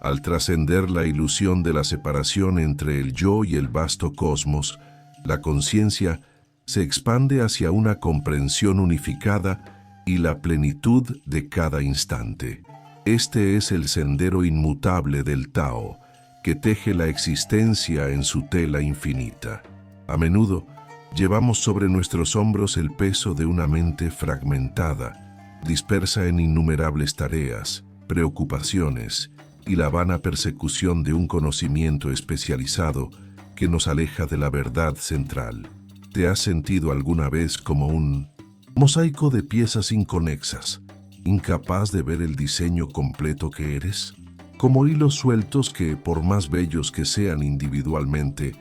Al trascender la ilusión de la separación entre el yo y el vasto cosmos, la conciencia se expande hacia una comprensión unificada y la plenitud de cada instante. Este es el sendero inmutable del Tao, que teje la existencia en su tela infinita. A menudo, llevamos sobre nuestros hombros el peso de una mente fragmentada, dispersa en innumerables tareas, preocupaciones y la vana persecución de un conocimiento especializado que nos aleja de la verdad central. ¿Te has sentido alguna vez como un mosaico de piezas inconexas, incapaz de ver el diseño completo que eres? Como hilos sueltos que, por más bellos que sean individualmente,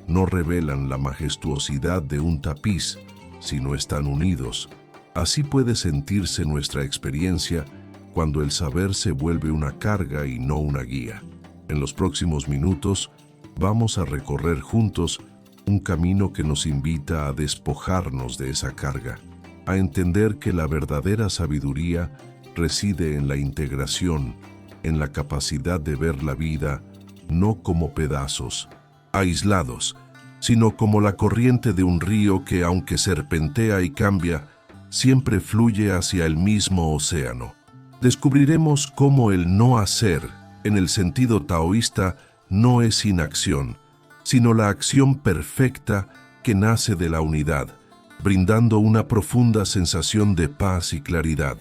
no revelan la majestuosidad de un tapiz si no están unidos. Así puede sentirse nuestra experiencia cuando el saber se vuelve una carga y no una guía. En los próximos minutos vamos a recorrer juntos un camino que nos invita a despojarnos de esa carga, a entender que la verdadera sabiduría reside en la integración, en la capacidad de ver la vida no como pedazos, aislados, sino como la corriente de un río que, aunque serpentea y cambia, siempre fluye hacia el mismo océano. Descubriremos cómo el no hacer, en el sentido taoísta, no es inacción, sino la acción perfecta que nace de la unidad, brindando una profunda sensación de paz y claridad.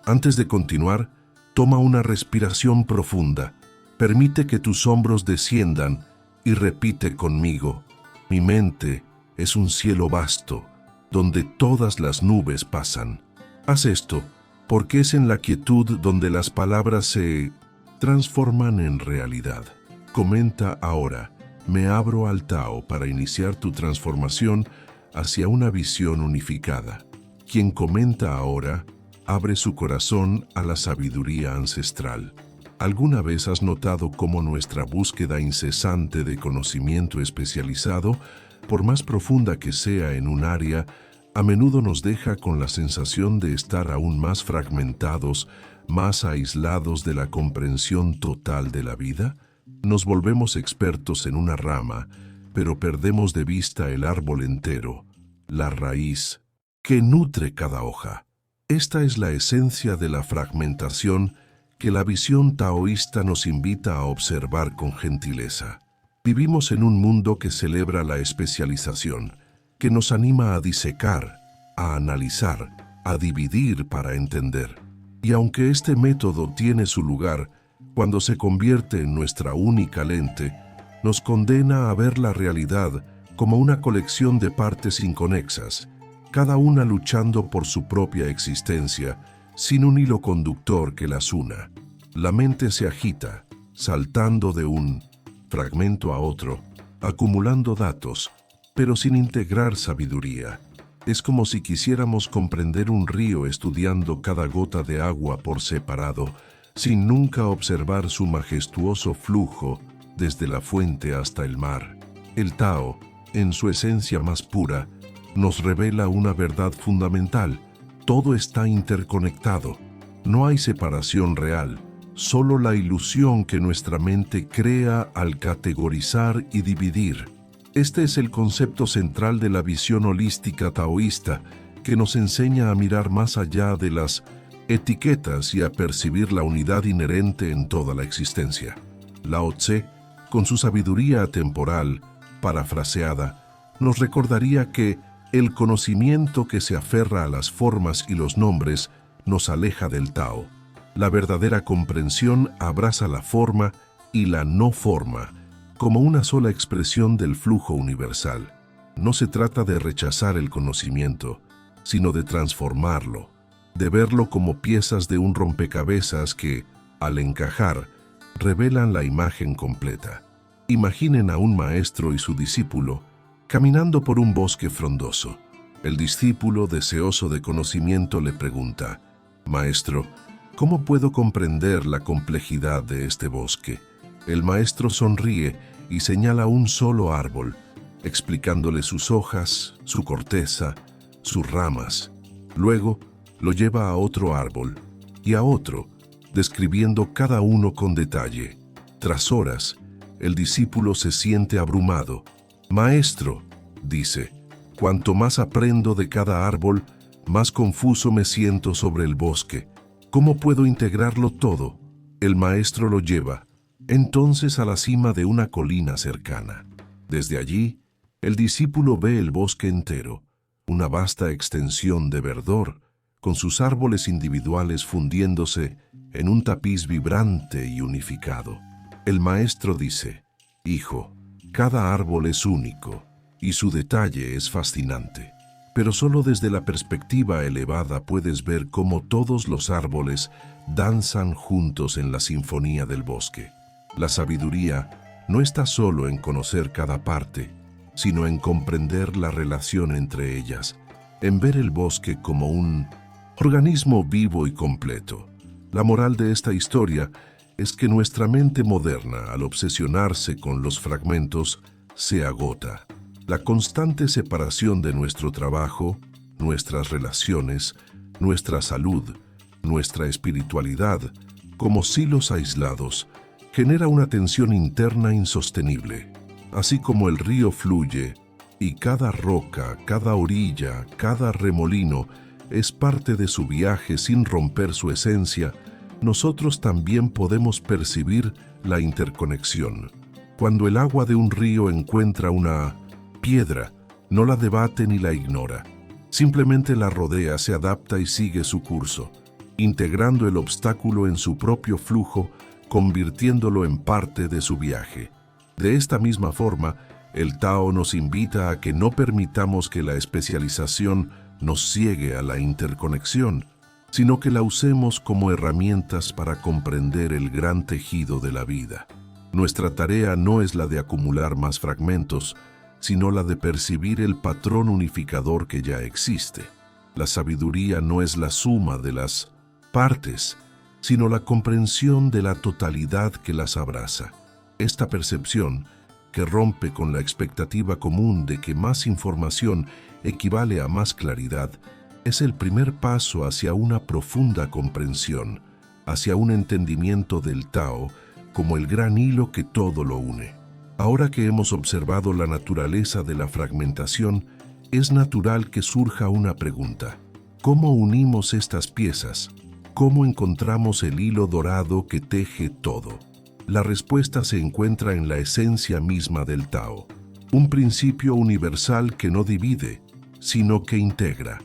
Antes de continuar, toma una respiración profunda, permite que tus hombros desciendan y repite conmigo: mi mente es un cielo vasto, donde todas las nubes pasan. Haz esto, porque es en la quietud donde las palabras se transforman en realidad. Comenta ahora: me abro al Tao para iniciar tu transformación hacia una visión unificada. Quien comenta ahora abre su corazón a la sabiduría ancestral. ¿Alguna vez has notado cómo nuestra búsqueda incesante de conocimiento especializado, por más profunda que sea en un área, a menudo nos deja con la sensación de estar aún más fragmentados, más aislados de la comprensión total de la vida? Nos volvemos expertos en una rama, pero perdemos de vista el árbol entero, la raíz, que nutre cada hoja. Esta es la esencia de la fragmentación que la visión taoísta nos invita a observar con gentileza. Vivimos en un mundo que celebra la especialización, que nos anima a disecar, a analizar, a dividir para entender. Y aunque este método tiene su lugar, cuando se convierte en nuestra única lente, nos condena a ver la realidad como una colección de partes inconexas, cada una luchando por su propia existencia, sin un hilo conductor que las una. La mente se agita, saltando de un fragmento a otro, acumulando datos, pero sin integrar sabiduría. Es como si quisiéramos comprender un río estudiando cada gota de agua por separado, sin nunca observar su majestuoso flujo desde la fuente hasta el mar. El Tao, en su esencia más pura, nos revela una verdad fundamental: todo está interconectado. No hay separación real, solo la ilusión que nuestra mente crea al categorizar y dividir. Este es el concepto central de la visión holística taoísta, que nos enseña a mirar más allá de las etiquetas y a percibir la unidad inherente en toda la existencia. Lao Tse, con su sabiduría atemporal, parafraseada, nos recordaría que el conocimiento que se aferra a las formas y los nombres nos aleja del Tao. La verdadera comprensión abraza la forma y la no forma como una sola expresión del flujo universal. No se trata de rechazar el conocimiento, sino de transformarlo, de verlo como piezas de un rompecabezas que, al encajar, revelan la imagen completa. Imaginen a un maestro y su discípulo caminando por un bosque frondoso. El discípulo, deseoso de conocimiento, le pregunta: «Maestro, ¿cómo puedo comprender la complejidad de este bosque?». El maestro sonríe y señala un solo árbol, explicándole sus hojas, su corteza, sus ramas. Luego, lo lleva a otro árbol y a otro, describiendo cada uno con detalle. Tras horas, el discípulo se siente abrumado. «Maestro», dice, «cuanto más aprendo de cada árbol, más confuso me siento sobre el bosque. ¿Cómo puedo integrarlo todo?». El maestro lo lleva, entonces, a la cima de una colina cercana. Desde allí, el discípulo ve el bosque entero, una vasta extensión de verdor, con sus árboles individuales fundiéndose en un tapiz vibrante y unificado. El maestro dice: «Hijo, cada árbol es único y su detalle es fascinante, pero solo desde la perspectiva elevada puedes ver cómo todos los árboles danzan juntos en la sinfonía del bosque». La sabiduría no está solo en conocer cada parte, sino en comprender la relación entre ellas, en ver el bosque como un organismo vivo y completo. La moral de esta historia es que nuestra mente moderna, al obsesionarse con los fragmentos, se agota. La constante separación de nuestro trabajo, nuestras relaciones, nuestra salud, nuestra espiritualidad, como silos aislados, genera una tensión interna insostenible. Así como el río fluye, y cada roca, cada orilla, cada remolino es parte de su viaje sin romper su esencia, nosotros también podemos percibir la interconexión. Cuando el agua de un río encuentra una piedra, no la debate ni la ignora. Simplemente la rodea, se adapta y sigue su curso, integrando el obstáculo en su propio flujo, convirtiéndolo en parte de su viaje. De esta misma forma, el Tao nos invita a que no permitamos que la especialización nos ciegue a la interconexión, sino que la usemos como herramientas para comprender el gran tejido de la vida. Nuestra tarea no es la de acumular más fragmentos, sino la de percibir el patrón unificador que ya existe. La sabiduría no es la suma de las partes, sino la comprensión de la totalidad que las abraza. Esta percepción, que rompe con la expectativa común de que más información equivale a más claridad, es el primer paso hacia una profunda comprensión, hacia un entendimiento del Tao como el gran hilo que todo lo une. Ahora que hemos observado la naturaleza de la fragmentación, es natural que surja una pregunta: ¿cómo unimos estas piezas? ¿Cómo encontramos el hilo dorado que teje todo? La respuesta se encuentra en la esencia misma del Tao, un principio universal que no divide, sino que integra.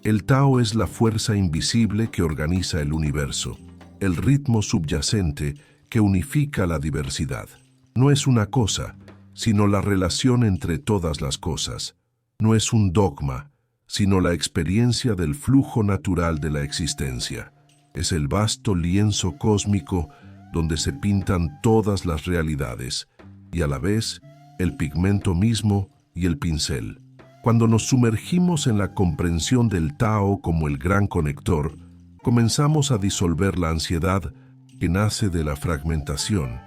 El Tao es la fuerza invisible que organiza el universo, el ritmo subyacente que unifica la diversidad. No es una cosa, sino la relación entre todas las cosas. No es un dogma, sino la experiencia del flujo natural de la existencia. Es el vasto lienzo cósmico donde se pintan todas las realidades, y a la vez el pigmento mismo y el pincel. Cuando nos sumergimos en la comprensión del Tao como el gran conector, comenzamos a disolver la ansiedad que nace de la fragmentación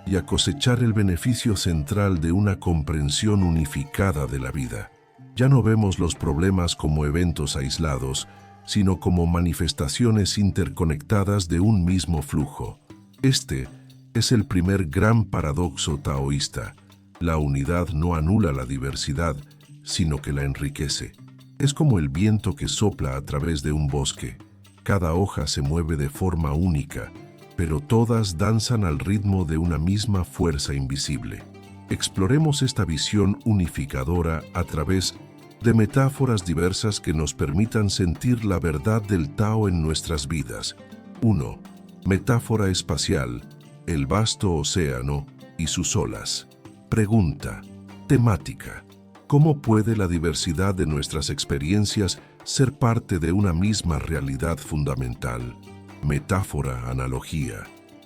y a cosechar el beneficio central de una comprensión unificada de la vida. Ya no vemos los problemas como eventos aislados, sino como manifestaciones interconectadas de un mismo flujo. Este es el primer gran paradoxo taoísta. La unidad no anula la diversidad, sino que la enriquece. Es como el viento que sopla a través de un bosque. Cada hoja se mueve de forma única, pero todas danzan al ritmo de una misma fuerza invisible. Exploremos esta visión unificadora a través de metáforas diversas que nos permitan sentir la verdad del Tao en nuestras vidas. 1. Metáfora espacial: el vasto océano y sus olas. Pregunta. Temática: ¿cómo puede la diversidad de nuestras experiencias ser parte de una misma realidad fundamental? Metáfora, analogía.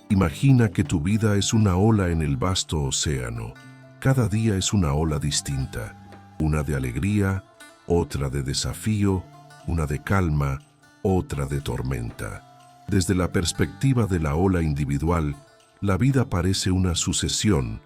Imagina que tu vida es una ola en el vasto océano. Cada día es una ola distinta, una de alegría, otra de desafío, una de calma, otra de tormenta. Desde la perspectiva de la ola individual, la vida parece una sucesión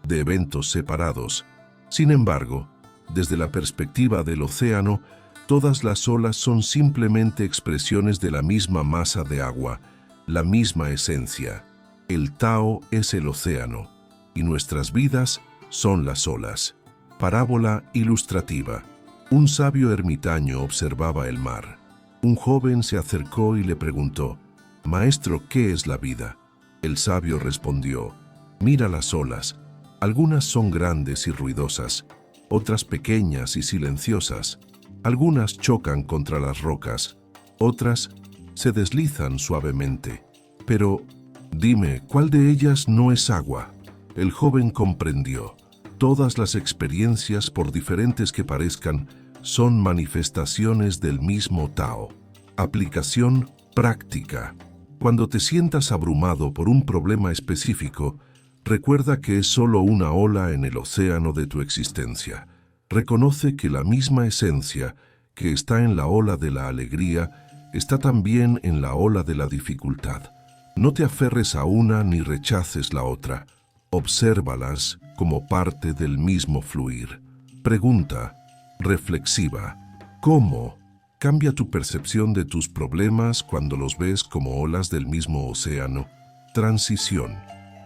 de eventos separados. Sin embargo, desde la perspectiva del océano, todas las olas son simplemente expresiones de la misma masa de agua, la misma esencia. El Tao es el océano, y nuestras vidas son las olas. Parábola ilustrativa. Un sabio ermitaño observaba el mar. Un joven se acercó y le preguntó: «Maestro, ¿qué es la vida?». El sabio respondió: «Mira las olas. Algunas son grandes y ruidosas, otras pequeñas y silenciosas. Algunas chocan contra las rocas, otras se deslizan suavemente. Pero dime, ¿cuál de ellas no es agua?». El joven comprendió. Todas las experiencias, por diferentes que parezcan, son manifestaciones del mismo Tao. Aplicación práctica. Cuando te sientas abrumado por un problema específico, recuerda que es solo una ola en el océano de tu existencia. Reconoce que la misma esencia que está en la ola de la alegría está también en la ola de la dificultad. No te aferres a una ni rechaces la otra. Obsérvalas como parte del mismo fluir. Pregunta reflexiva: ¿cómo cambia tu percepción de tus problemas cuando los ves como olas del mismo océano? Transición.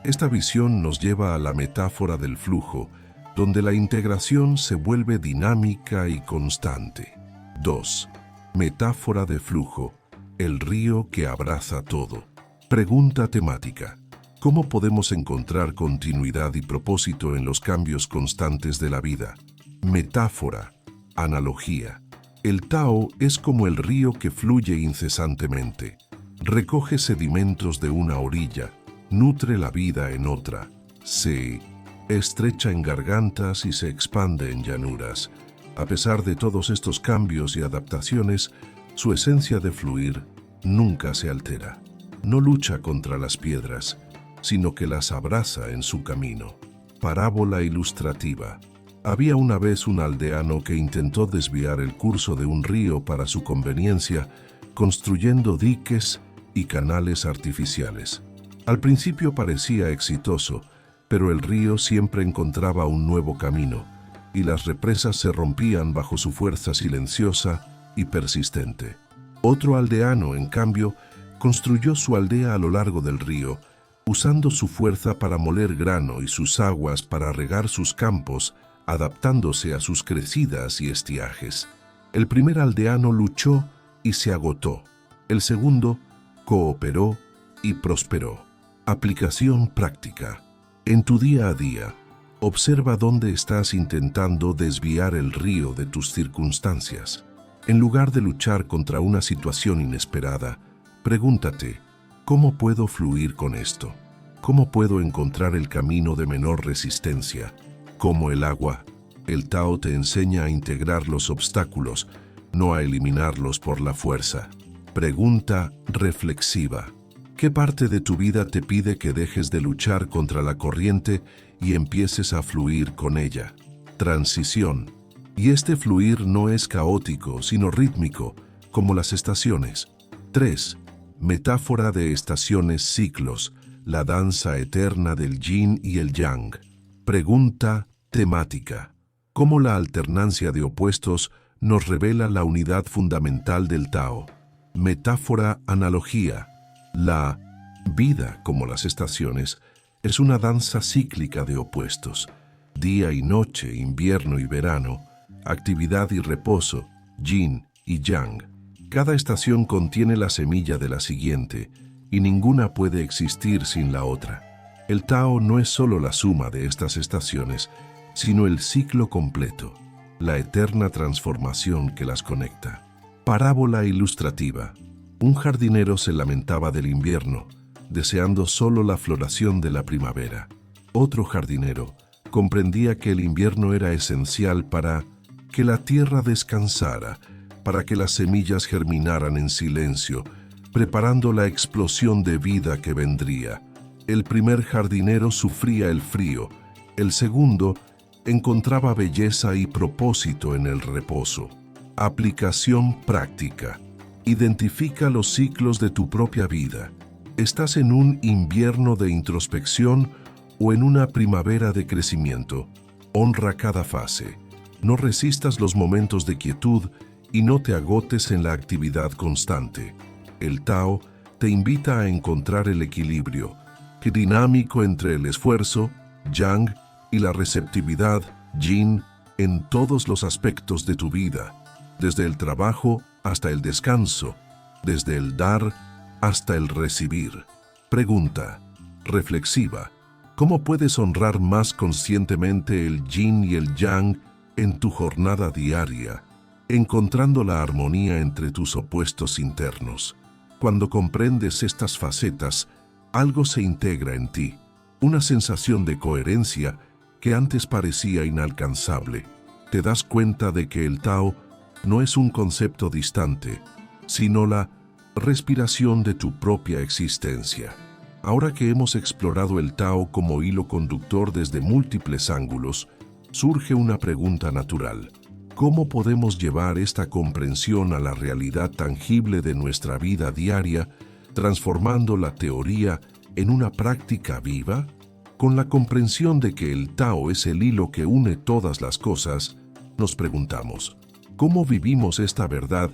Esta visión nos lleva a la metáfora del flujo, donde la integración se vuelve dinámica y constante. 2. Metáfora de flujo: el río que abraza todo. Pregunta temática: ¿cómo podemos encontrar continuidad y propósito en los cambios constantes de la vida? Metáfora, analogía. El Tao es como el río que fluye incesantemente. Recoge sedimentos de una orilla, nutre la vida en otra, se estrecha en gargantas y se expande en llanuras. A pesar de todos estos cambios y adaptaciones, su esencia de fluir nunca se altera. No lucha contra las piedras, sino que las abraza en su camino. Parábola ilustrativa. Había una vez un aldeano que intentó desviar el curso de un río para su conveniencia, construyendo diques y canales artificiales. Al principio parecía exitoso, pero el río siempre encontraba un nuevo camino, y las represas se rompían bajo su fuerza silenciosa y persistente. Otro aldeano, en cambio, construyó su aldea a lo largo del río, usando su fuerza para moler grano y sus aguas para regar sus campos, adaptándose a sus crecidas y estiajes. El primer aldeano luchó y se agotó. El segundo cooperó y prosperó. Aplicación práctica. En tu día a día, observa dónde estás intentando desviar el río de tus circunstancias. En lugar de luchar contra una situación inesperada, pregúntate: ¿cómo puedo fluir con esto? ¿Cómo puedo encontrar el camino de menor resistencia? Como el agua, el Tao te enseña a integrar los obstáculos, no a eliminarlos por la fuerza. Pregunta reflexiva. ¿Qué parte de tu vida te pide que dejes de luchar contra la corriente y empieces a fluir con ella? Transición. Y este fluir no es caótico, sino rítmico, como las estaciones. 3. Metáfora de estaciones, ciclos, la danza eterna del yin y el yang. Pregunta temática. ¿Cómo la alternancia de opuestos nos revela la unidad fundamental del Tao? Metáfora, analogía. La vida, como las estaciones, es una danza cíclica de opuestos. Día y noche, invierno y verano, actividad y reposo, yin y yang. Cada estación contiene la semilla de la siguiente, y ninguna puede existir sin la otra. El Tao no es solo la suma de estas estaciones, sino el ciclo completo, la eterna transformación que las conecta. Parábola ilustrativa. Un jardinero se lamentaba del invierno, deseando solo la floración de la primavera. Otro jardinero comprendía que el invierno era esencial para que la tierra descansara, para que las semillas germinaran en silencio, preparando la explosión de vida que vendría. El primer jardinero sufría el frío, el segundo encontraba belleza y propósito en el reposo. Aplicación práctica. Identifica los ciclos de tu propia vida. ¿Estás en un invierno de introspección o en una primavera de crecimiento? Honra cada fase. No resistas los momentos de quietud y no te agotes en la actividad constante. El Tao te invita a encontrar el equilibrio, dinámico entre el esfuerzo, yang, y la receptividad, yin, en todos los aspectos de tu vida, desde el trabajo hasta el descanso, desde el dar hasta el recibir. Pregunta reflexiva: ¿cómo puedes honrar más conscientemente el yin y el yang en tu jornada diaria, encontrando la armonía entre tus opuestos internos? Cuando comprendes estas facetas, algo se integra en ti, una sensación de coherencia que antes parecía inalcanzable. Te das cuenta de que el Tao no es un concepto distante, sino la respiración de tu propia existencia. Ahora que hemos explorado el Tao como hilo conductor desde múltiples ángulos, surge una pregunta natural: ¿cómo podemos llevar esta comprensión a la realidad tangible de nuestra vida diaria, transformando la teoría en una práctica viva? Con la comprensión de que el Tao es el hilo que une todas las cosas, nos preguntamos: ¿cómo vivimos esta verdad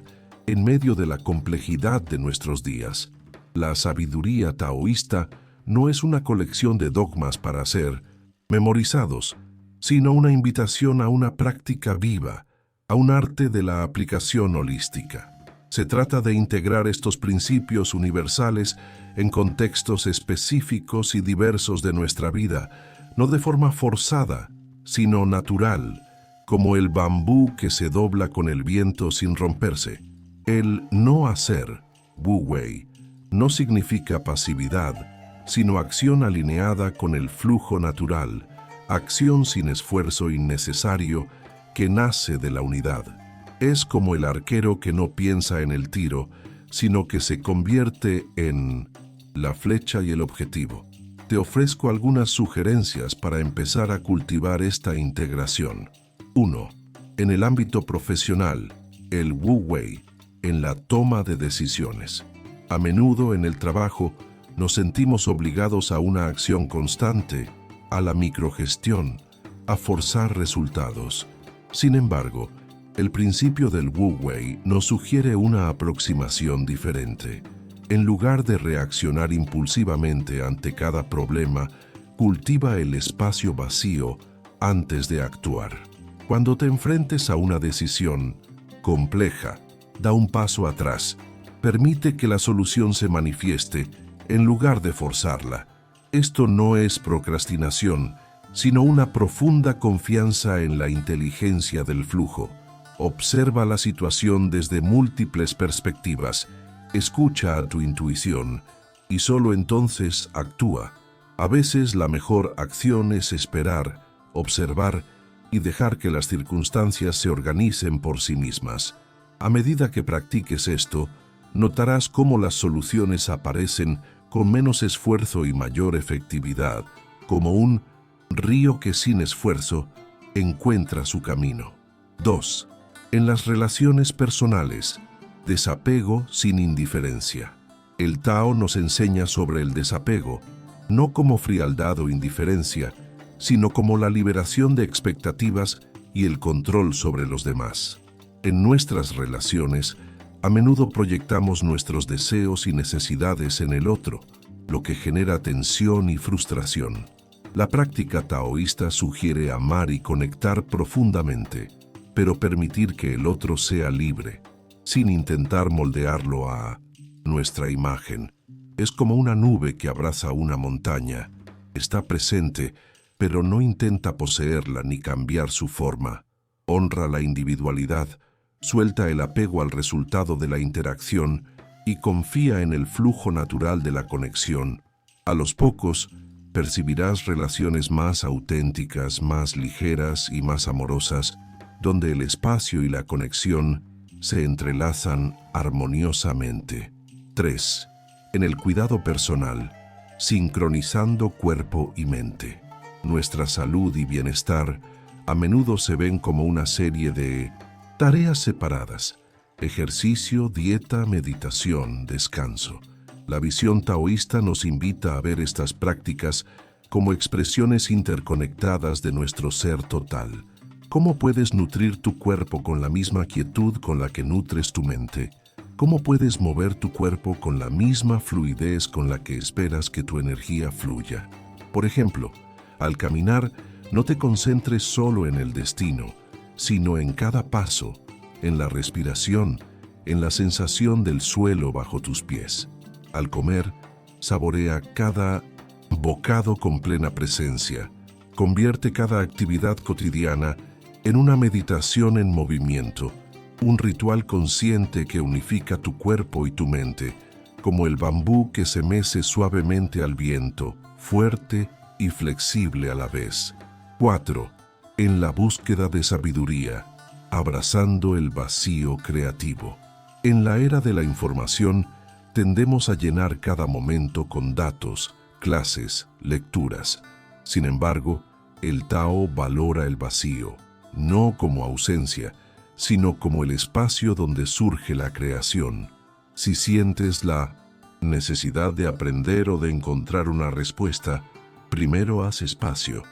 en medio de la complejidad de nuestros días? La sabiduría taoísta no es una colección de dogmas para ser memorizados, sino una invitación a una práctica viva, a un arte de la aplicación holística. Se trata de integrar estos principios universales en contextos específicos y diversos de nuestra vida, no de forma forzada, sino natural, como el bambú que se dobla con el viento sin romperse. El no hacer, Wu Wei, no significa pasividad, sino acción alineada con el flujo natural, acción sin esfuerzo innecesario que nace de la unidad. Es como el arquero que no piensa en el tiro, sino que se convierte en la flecha y el objetivo. Te ofrezco algunas sugerencias para empezar a cultivar esta integración. 1. En el ámbito profesional, el Wu Wei, en la toma de decisiones. A menudo en el trabajo nos sentimos obligados a una acción constante, a la microgestión, a forzar resultados. Sin embargo, el principio del Wu Wei nos sugiere una aproximación diferente. En lugar de reaccionar impulsivamente ante cada problema, cultiva el espacio vacío antes de actuar. Cuando te enfrentes a una decisión compleja, da un paso atrás. Permite que la solución se manifieste en lugar de forzarla. Esto no es procrastinación, sino una profunda confianza en la inteligencia del flujo. Observa la situación desde múltiples perspectivas, escucha a tu intuición y solo entonces actúa. A veces la mejor acción es esperar, observar y dejar que las circunstancias se organicen por sí mismas. A medida que practiques esto, notarás cómo las soluciones aparecen con menos esfuerzo y mayor efectividad, como un río que sin esfuerzo encuentra su camino. 2. En las relaciones personales, desapego sin indiferencia. El Tao nos enseña sobre el desapego, no como frialdad o indiferencia, sino como la liberación de expectativas y el control sobre los demás. En nuestras relaciones, a menudo proyectamos nuestros deseos y necesidades en el otro, lo que genera tensión y frustración. La práctica taoísta sugiere amar y conectar profundamente, pero permitir que el otro sea libre, sin intentar moldearlo a nuestra imagen. Es como una nube que abraza una montaña. Está presente, pero no intenta poseerla ni cambiar su forma. Honra la individualidad, suelta el apego al resultado de la interacción y confía en el flujo natural de la conexión. A los pocos, percibirás relaciones más auténticas, más ligeras y más amorosas, donde el espacio y la conexión se entrelazan armoniosamente. 3. En el cuidado personal, sincronizando cuerpo y mente. Nuestra salud y bienestar a menudo se ven como una serie de tareas separadas: ejercicio, dieta, meditación, descanso. La visión taoísta nos invita a ver estas prácticas como expresiones interconectadas de nuestro ser total. ¿Cómo puedes nutrir tu cuerpo con la misma quietud con la que nutres tu mente? ¿Cómo puedes mover tu cuerpo con la misma fluidez con la que esperas que tu energía fluya? Por ejemplo, al caminar, no te concentres solo en el destino, sino en cada paso, en la respiración, en la sensación del suelo bajo tus pies. Al comer, saborea cada bocado con plena presencia. Convierte cada actividad cotidiana en una meditación en movimiento, un ritual consciente que unifica tu cuerpo y tu mente, como el bambú que se mece suavemente al viento, fuerte y flexible a la vez. 4. En la búsqueda de sabiduría, abrazando el vacío creativo. En la era de la información, tendemos a llenar cada momento con datos, clases, lecturas. Sin embargo, el Tao valora el vacío, no como ausencia, sino como el espacio donde surge la creación. Si sientes la necesidad de aprender o de encontrar una respuesta, primero haz espacio,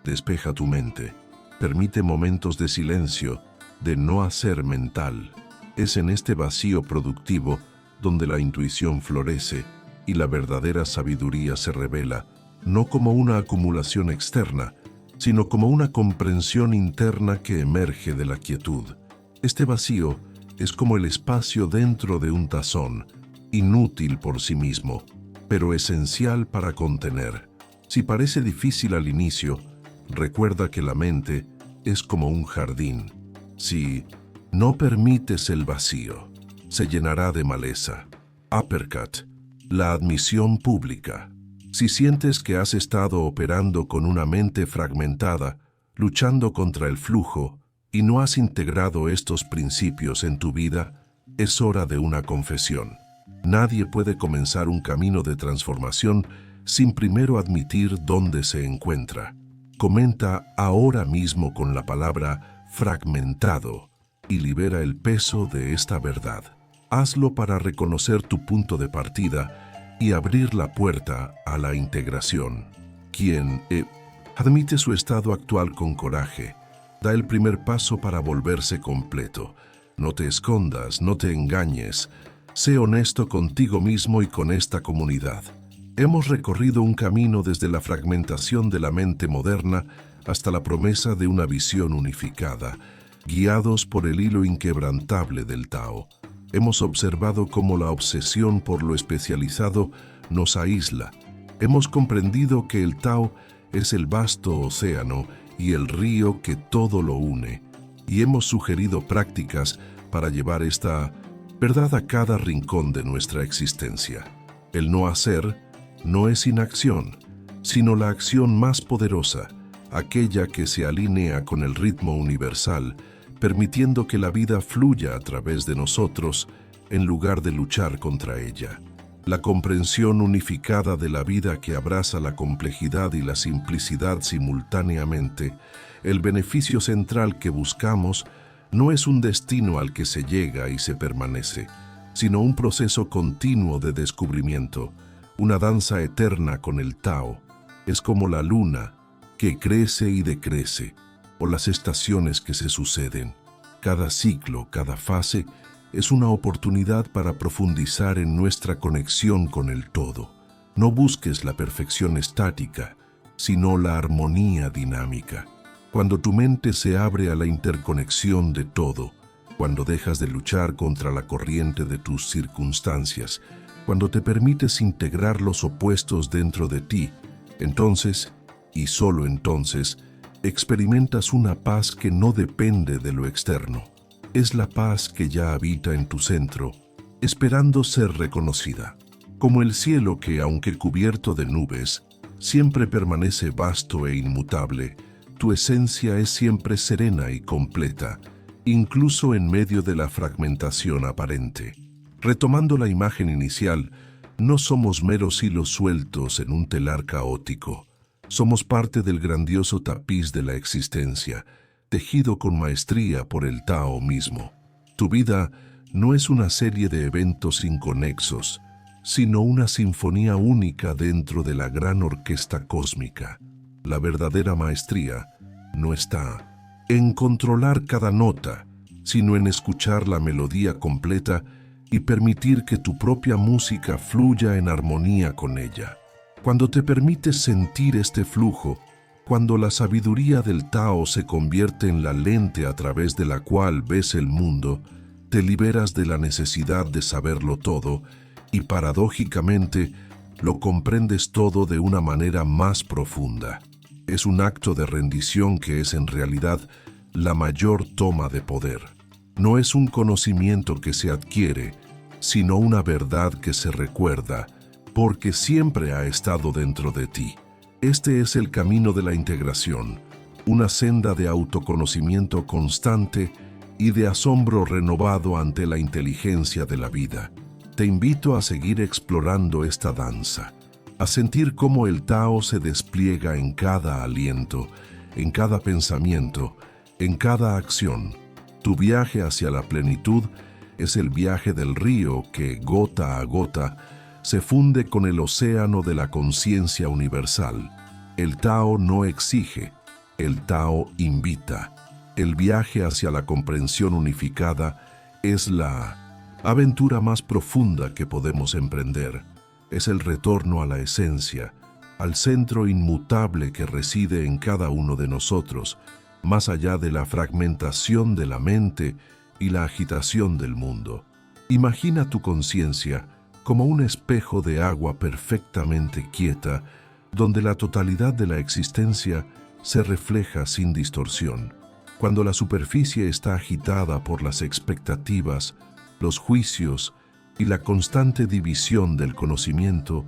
despeja tu mente, permite momentos de silencio, de no hacer mental. Es en este vacío productivo donde la intuición florece y la verdadera sabiduría se revela, no como una acumulación externa, sino como una comprensión interna que emerge de la quietud. Este vacío es como el espacio dentro de un tazón, inútil por sí mismo, pero esencial para contener. Si parece difícil al inicio, recuerda que la mente es como un jardín. Si no permites el vacío, se llenará de maleza. Uppercut, la admisión pública. Si sientes que has estado operando con una mente fragmentada, luchando contra el flujo, y no has integrado estos principios en tu vida, es hora de una confesión. Nadie puede comenzar un camino de transformación sin primero admitir dónde se encuentra. Comenta ahora mismo con la palabra fragmentado y libera el peso de esta verdad. Hazlo para reconocer tu punto de partida y abrir la puerta a la integración. Quien admite su estado actual con coraje, da el primer paso para volverse completo. No te escondas, no te engañes. Sé honesto contigo mismo y con esta comunidad. Hemos recorrido un camino desde la fragmentación de la mente moderna hasta la promesa de una visión unificada, guiados por el hilo inquebrantable del Tao. Hemos observado cómo la obsesión por lo especializado nos aísla. Hemos comprendido que el Tao es el vasto océano y el río que todo lo une. Y hemos sugerido prácticas para llevar esta verdad a cada rincón de nuestra existencia. El no hacer no es inacción, sino la acción más poderosa, aquella que se alinea con el ritmo universal, permitiendo que la vida fluya a través de nosotros en lugar de luchar contra ella. La comprensión unificada de la vida que abraza la complejidad y la simplicidad simultáneamente, el beneficio central que buscamos, no es un destino al que se llega y se permanece, sino un proceso continuo de descubrimiento, una danza eterna con el Tao. Es como la luna, que crece y decrece, o las estaciones que se suceden. Cada ciclo, cada fase, es una oportunidad para profundizar en nuestra conexión con el todo. No busques la perfección estática, sino la armonía dinámica. Cuando tu mente se abre a la interconexión de todo, cuando dejas de luchar contra la corriente de tus circunstancias, cuando te permites integrar los opuestos dentro de ti, entonces, y solo entonces, experimentas una paz que no depende de lo externo. Es la paz que ya habita en tu centro, esperando ser reconocida. Como el cielo que, aunque cubierto de nubes, siempre permanece vasto e inmutable, tu esencia es siempre serena y completa, incluso en medio de la fragmentación aparente. Retomando la imagen inicial, no somos meros hilos sueltos en un telar caótico. Somos parte del grandioso tapiz de la existencia, tejido con maestría por el Tao mismo. Tu vida no es una serie de eventos inconexos, sino una sinfonía única dentro de la gran orquesta cósmica. La verdadera maestría no está en controlar cada nota, sino en escuchar la melodía completa y permitir que tu propia música fluya en armonía con ella. Cuando te permites sentir este flujo, cuando la sabiduría del Tao se convierte en la lente a través de la cual ves el mundo, te liberas de la necesidad de saberlo todo y paradójicamente lo comprendes todo de una manera más profunda. Es un acto de rendición que es en realidad la mayor toma de poder. No es un conocimiento que se adquiere, sino una verdad que se recuerda, porque siempre ha estado dentro de ti. Este es el camino de la integración, una senda de autoconocimiento constante y de asombro renovado ante la inteligencia de la vida. Te invito a seguir explorando esta danza, a sentir cómo el Tao se despliega en cada aliento, en cada pensamiento, en cada acción. Tu viaje hacia la plenitud es el viaje del río que, gota a gota, se funde con el océano de la conciencia universal. El Tao no exige, el Tao invita. El viaje hacia la comprensión unificada es la aventura más profunda que podemos emprender. Es el retorno a la esencia, al centro inmutable que reside en cada uno de nosotros, más allá de la fragmentación de la mente y la agitación del mundo. Imagina tu conciencia como un espejo de agua perfectamente quieta, donde la totalidad de la existencia se refleja sin distorsión. Cuando la superficie está agitada por las expectativas, los juicios y la constante división del conocimiento,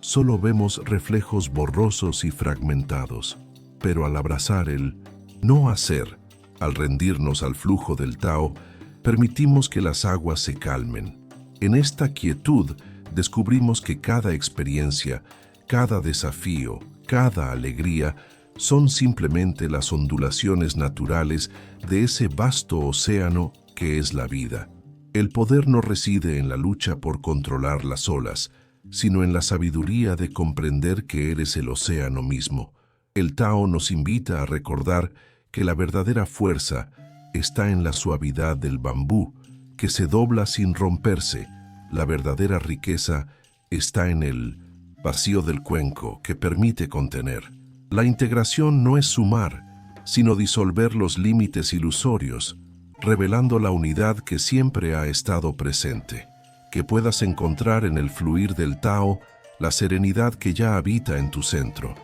solo vemos reflejos borrosos y fragmentados. Pero al abrazar el no hacer, al rendirnos al flujo del Tao, permitimos que las aguas se calmen. En esta quietud descubrimos que cada experiencia, cada desafío, cada alegría son simplemente las ondulaciones naturales de ese vasto océano que es la vida. El poder no reside en la lucha por controlar las olas, sino en la sabiduría de comprender que eres el océano mismo. El Tao nos invita a recordar que la verdadera fuerza está en la suavidad del bambú, que se dobla sin romperse. La verdadera riqueza está en el vacío del cuenco que permite contener. La integración no es sumar, sino disolver los límites ilusorios, revelando la unidad que siempre ha estado presente. Que puedas encontrar en el fluir del Tao la serenidad que ya habita en tu centro.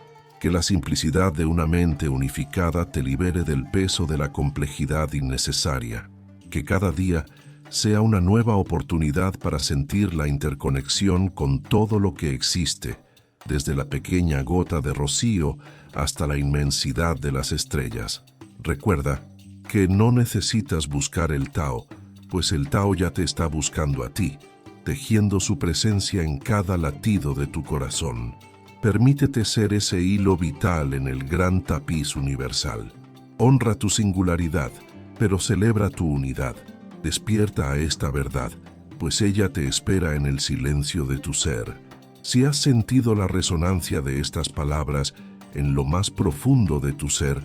Que la simplicidad de una mente unificada te libere del peso de la complejidad innecesaria. Que cada día sea una nueva oportunidad para sentir la interconexión con todo lo que existe, desde la pequeña gota de rocío hasta la inmensidad de las estrellas. Recuerda que no necesitas buscar el Tao, pues el Tao ya te está buscando a ti, tejiendo su presencia en cada latido de tu corazón. Permítete ser ese hilo vital en el gran tapiz universal. Honra tu singularidad, pero celebra tu unidad. Despierta a esta verdad, pues ella te espera en el silencio de tu ser. Si has sentido la resonancia de estas palabras en lo más profundo de tu ser,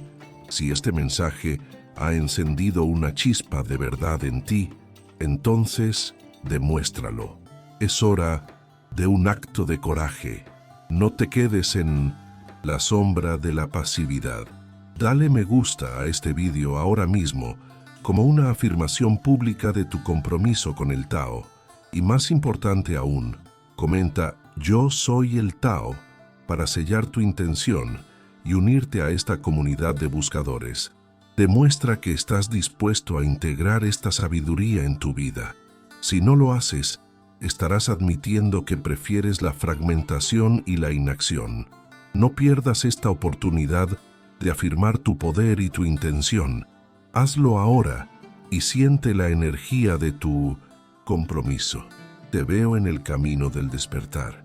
si este mensaje ha encendido una chispa de verdad en ti, entonces demuéstralo. Es hora de un acto de coraje. No te quedes en la sombra de la pasividad. Dale me gusta a este vídeo ahora mismo como una afirmación pública de tu compromiso con el Tao. Y más importante aún, comenta "Yo soy el Tao" para sellar tu intención y unirte a esta comunidad de buscadores. Demuestra que estás dispuesto a integrar esta sabiduría en tu vida. Si no lo haces, estarás admitiendo que prefieres la fragmentación y la inacción. No pierdas esta oportunidad de afirmar tu poder y tu intención. Hazlo ahora y siente la energía de tu compromiso. Te veo en el camino del despertar.